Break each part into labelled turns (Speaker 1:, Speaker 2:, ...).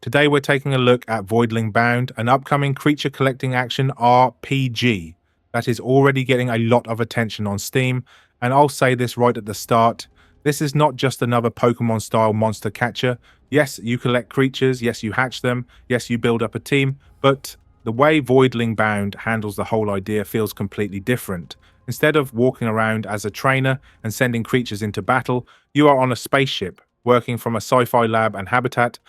Speaker 1: Today we're taking a look at Voidling Bound, an upcoming creature collecting action RPG that is already getting a lot of attention on Steam, and I'll say this right at the start, this is not just another Pokémon style monster catcher. Yes, you collect creatures, yes you hatch them, yes you build up a team, but the way Voidling Bound handles the whole idea feels completely different. Instead of walking around as a trainer and sending creatures into battle, you are on a spaceship, working from a sci-fi lab and habitat,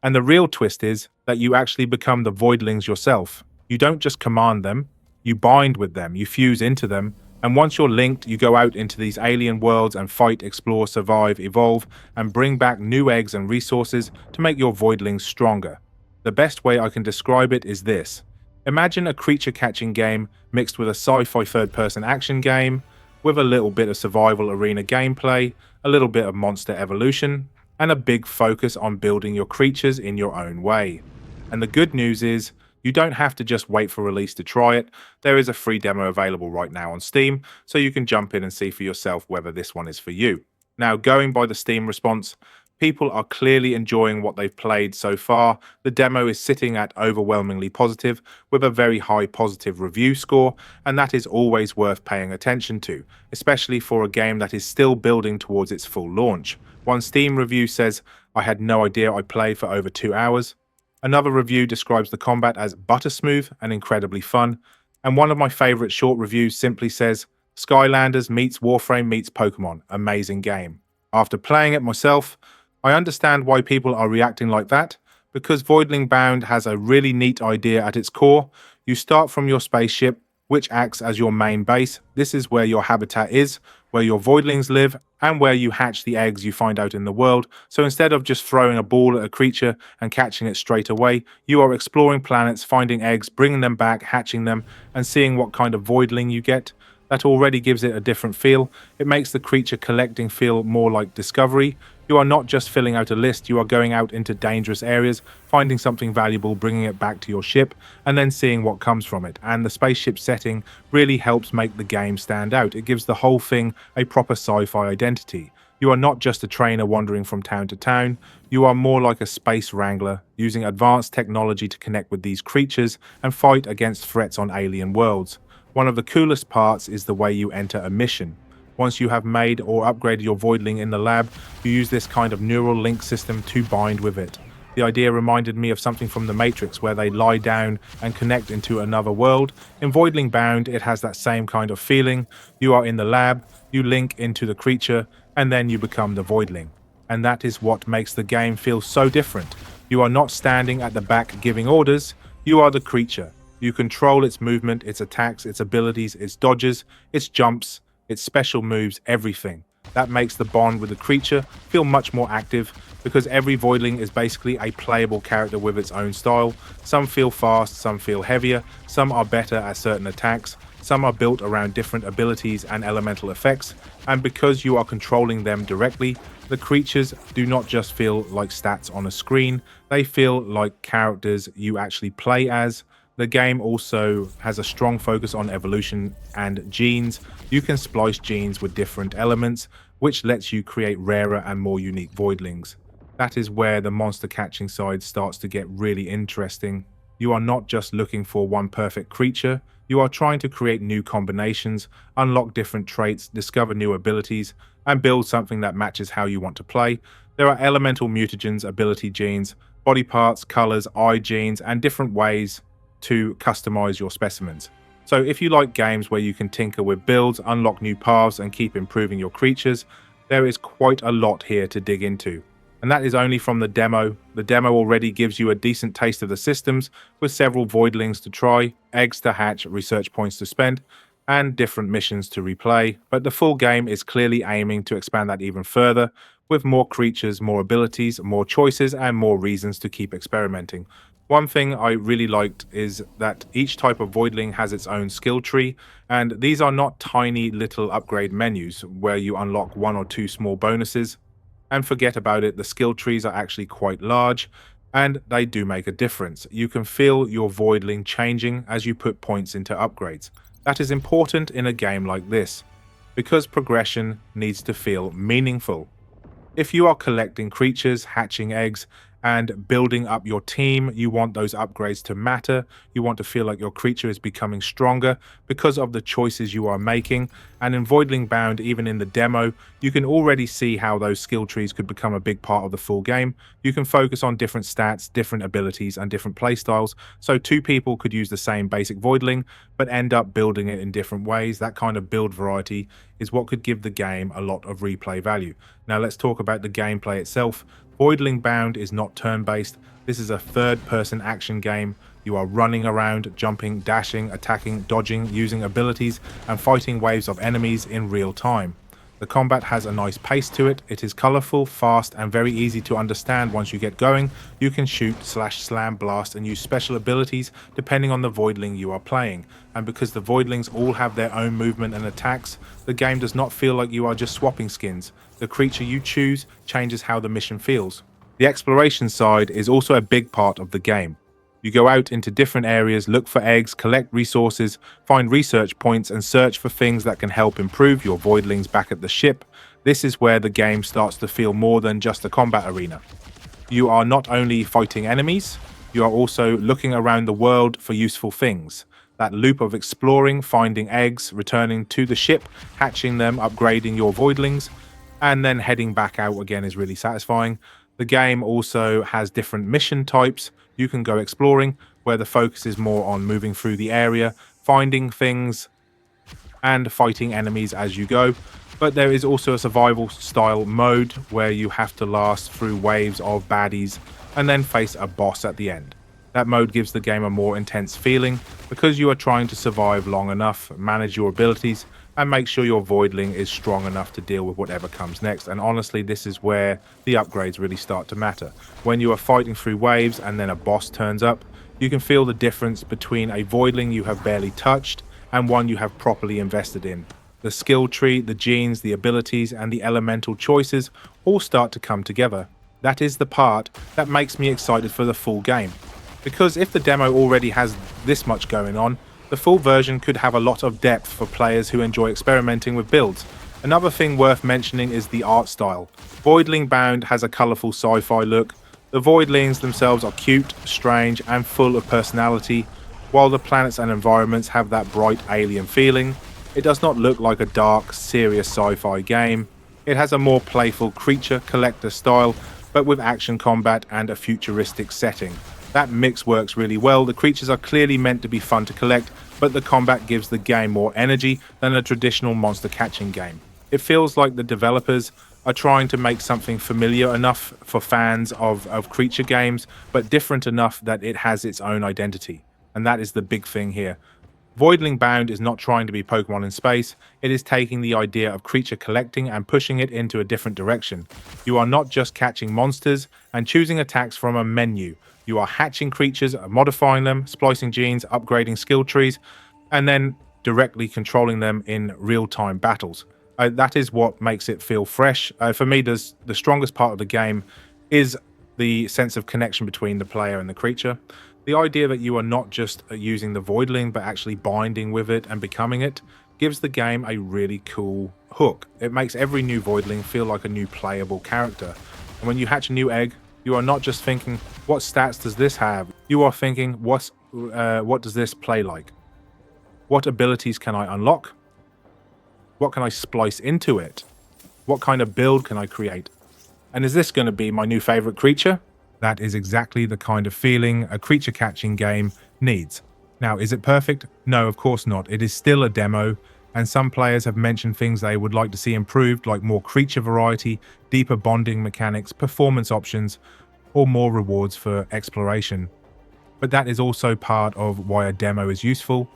Speaker 1: and the real twist is that you actually become the Voidlings yourself. You don't just command them, you bind with them, you fuse into them, and once you're linked, you go out into these alien worlds and fight, explore, survive, evolve, and bring back new eggs and resources to make your Voidlings stronger. The best way I can describe it is this. Imagine a creature catching game mixed with a sci-fi third-person action game, with a little bit of survival arena gameplay, a little bit of monster evolution, and a big focus on building your creatures in your own way. And the good news is, you don't have to just wait for release to try it. There is a free demo available right now on Steam, so you can jump in and see for yourself whether this one is for you. Now, going by the Steam response, people are clearly enjoying what they've played so far. The demo is sitting at overwhelmingly positive, with a very high positive review score, and that is always worth paying attention to, especially for a game that is still building towards its full launch. One Steam review says, "I had no idea I played for over 2 hours." Another review describes the combat as buttersmooth and incredibly fun. And one of my favourite short reviews simply says, "Skylanders meets Warframe meets Pokémon. Amazing game." After playing it myself, I understand why people are reacting like that, because Voidling Bound has a really neat idea at its core. You start from your spaceship, which acts as your main base. This is where your habitat is, where your Voidlings live, and where you hatch the eggs you find out in the world. So instead of just throwing a ball at a creature and catching it straight away, you are exploring planets, finding eggs, bringing them back, hatching them, and seeing what kind of Voidling you get. That already gives it a different feel. It makes the creature collecting feel more like discovery. You are not just filling out a list, you are going out into dangerous areas, finding something valuable, bringing it back to your ship, and then seeing what comes from it. And the spaceship setting really helps make the game stand out. It gives the whole thing a proper sci-fi identity. You are not just a trainer wandering from town to town, you are more like a space wrangler, using advanced technology to connect with these creatures and fight against threats on alien worlds. One of the coolest parts is the way you enter a mission. Once you have made or upgraded your Voidling in the lab, you use this kind of neural link system to bind with it. The idea reminded me of something from The Matrix, where they lie down and connect into another world. In Voidling Bound, it has that same kind of feeling. You are in the lab, you link into the creature, and then you become the Voidling. And that is what makes the game feel so different. You are not standing at the back giving orders, you are the creature. You control its movement, its attacks, its abilities, its dodges, its jumps, its special moves, everything. That makes the bond with the creature feel much more active, because every Voidling is basically a playable character with its own style. Some feel fast, some feel heavier, some are better at certain attacks, some are built around different abilities and elemental effects, and because you are controlling them directly, the creatures do not just feel like stats on a screen, they feel like characters you actually play as. The game also has a strong focus on evolution and genes. You can splice genes with different elements, which lets you create rarer and more unique Voidlings. That is where the monster catching side starts to get really interesting. You are not just looking for one perfect creature, you are trying to create new combinations, unlock different traits, discover new abilities, and build something that matches how you want to play. There are elemental mutagens, ability genes, body parts, colors, eye genes, and different ways to customize your specimens. So if you like games where you can tinker with builds, unlock new paths, and keep improving your creatures, there is quite a lot here to dig into. And that is only from the demo. The demo already gives you a decent taste of the systems, with several Voidlings to try, eggs to hatch, research points to spend, and different missions to replay. But the full game is clearly aiming to expand that even further, with more creatures, more abilities, more choices, and more reasons to keep experimenting. One thing I really liked is that each type of Voidling has its own skill tree, and these are not tiny little upgrade menus where you unlock 1 or 2 small bonuses. And forget about it, the skill trees are actually quite large, and they do make a difference. You can feel your Voidling changing as you put points into upgrades. That is important in a game like this, because progression needs to feel meaningful. If you are collecting creatures, hatching eggs, and building up your team. You want those upgrades to matter. You want to feel like your creature is becoming stronger because of the choices you are making. And in Voidling Bound, even in the demo, you can already see how those skill trees could become a big part of the full game. You can focus on different stats, different abilities, and different playstyles. So two people could use the same basic Voidling, but end up building it in different ways. That kind of build variety is what could give the game a lot of replay value. Now let's talk about the gameplay itself. Voidling Bound is not turn-based. This is a third-person action game. You are running around, jumping, dashing, attacking, dodging, using abilities, and fighting waves of enemies in real time. The combat has a nice pace to it. It is colourful, fast, and very easy to understand once you get going. You can shoot, slash, slam, blast, and use special abilities depending on the Voidling you are playing. And because the Voidlings all have their own movement and attacks, the game does not feel like you are just swapping skins. The creature you choose changes how the mission feels. The exploration side is also a big part of the game. You go out into different areas, look for eggs, collect resources, find research points, and search for things that can help improve your Voidlings back at the ship. This is where the game starts to feel more than just a combat arena. You are not only fighting enemies, you are also looking around the world for useful things. That loop of exploring, finding eggs, returning to the ship, hatching them, upgrading your Voidlings, and then heading back out again is really satisfying. The game also has different mission types. You can go exploring, where the focus is more on moving through the area, finding things, and fighting enemies as you go. But there is also a survival style mode where you have to last through waves of baddies and then face a boss at the end. That mode gives the game a more intense feeling because you are trying to survive long enough, manage your abilities, and make sure your Voidling is strong enough to deal with whatever comes next. And honestly, this is where the upgrades really start to matter. When you are fighting through waves and then a boss turns up, you can feel the difference between a Voidling you have barely touched and one you have properly invested in. The skill tree, the genes, the abilities, and the elemental choices all start to come together. That is the part that makes me excited for the full game. Because if the demo already has this much going on, the full version could have a lot of depth for players who enjoy experimenting with builds. Another thing worth mentioning is the art style. Voidling Bound has a colourful sci-fi look. The Voidlings themselves are cute, strange, and full of personality, while the planets and environments have that bright alien feeling. It does not look like a dark, serious sci-fi game. It has a more playful creature collector style, but with action combat and a futuristic setting. That mix works really well. The creatures are clearly meant to be fun to collect, but the combat gives the game more energy than a traditional monster catching game. It feels like the developers are trying to make something familiar enough for fans of creature games, but different enough that it has its own identity. And that is the big thing here. Voidling Bound is not trying to be Pokémon in space. It is taking the idea of creature collecting and pushing it into a different direction. You are not just catching monsters and choosing attacks from a menu. You are hatching creatures, modifying them, splicing genes, upgrading skill trees, and then directly controlling them in real-time battles. That is what makes it feel fresh. For me, the strongest part of the game is the sense of connection between the player and the creature. The idea that you are not just using the Voidling, but actually binding with it and becoming it, gives the game a really cool hook. It makes every new Voidling feel like a new playable character. And when you hatch a new egg, you are not just thinking, what stats does this have? You are thinking, what does this play like? What abilities can I unlock? What can I splice into it? What kind of build can I create? And is this going to be my new favorite creature? That is exactly the kind of feeling a creature catching game needs. Now, is it perfect? No, of course not. It is still a demo, and some players have mentioned things they would like to see improved, like more creature variety, deeper bonding mechanics, performance options, or more rewards for exploration. But that is also part of why a demo is useful.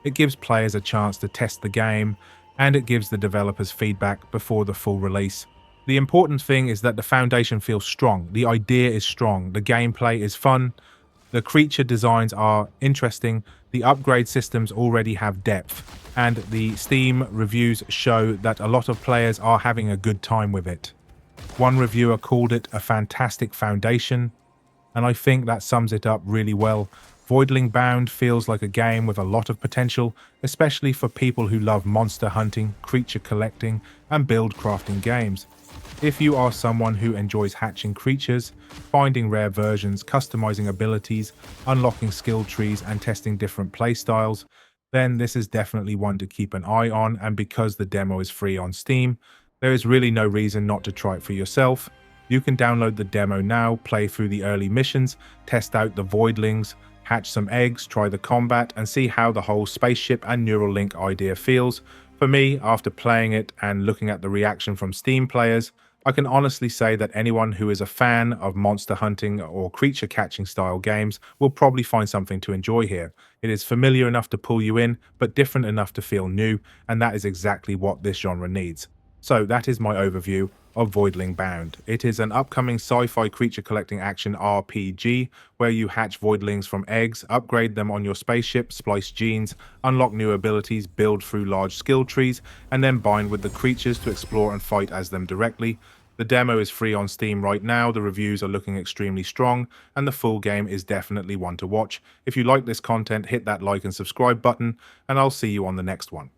Speaker 1: It gives players a chance to test the game, and it gives the developers feedback before the full release. The important thing is that the foundation feels strong, the idea is strong, the gameplay is fun, the creature designs are interesting, the upgrade systems already have depth, and the Steam reviews show that a lot of players are having a good time with it. One reviewer called it a fantastic foundation, and I think that sums it up really well. Voidling Bound feels like a game with a lot of potential, especially for people who love monster hunting, creature collecting, and build crafting games. If you are someone who enjoys hatching creatures, finding rare versions, customizing abilities, unlocking skill trees, and testing different playstyles, then this is definitely one to keep an eye on. And because the demo is free on Steam, there is really no reason not to try it for yourself. You can download the demo now, play through the early missions, test out the Voidlings, hatch some eggs, try the combat, and see how the whole spaceship and neural link idea feels. For me, after playing it and looking at the reaction from Steam players, I can honestly say that anyone who is a fan of monster hunting or creature catching style games will probably find something to enjoy here. It is familiar enough to pull you in, but different enough to feel new, and that is exactly what this genre needs. So that is my overview of Voidling Bound. It is an upcoming sci-fi creature collecting action RPG where you hatch voidlings from eggs, upgrade them on your spaceship, splice genes, unlock new abilities, build through large skill trees, and then bind with the creatures to explore and fight as them directly. The demo is free on Steam right now, the reviews are looking extremely strong, and the full game is definitely one to watch. If you like this content, hit that like and subscribe button, and I'll see you on the next one.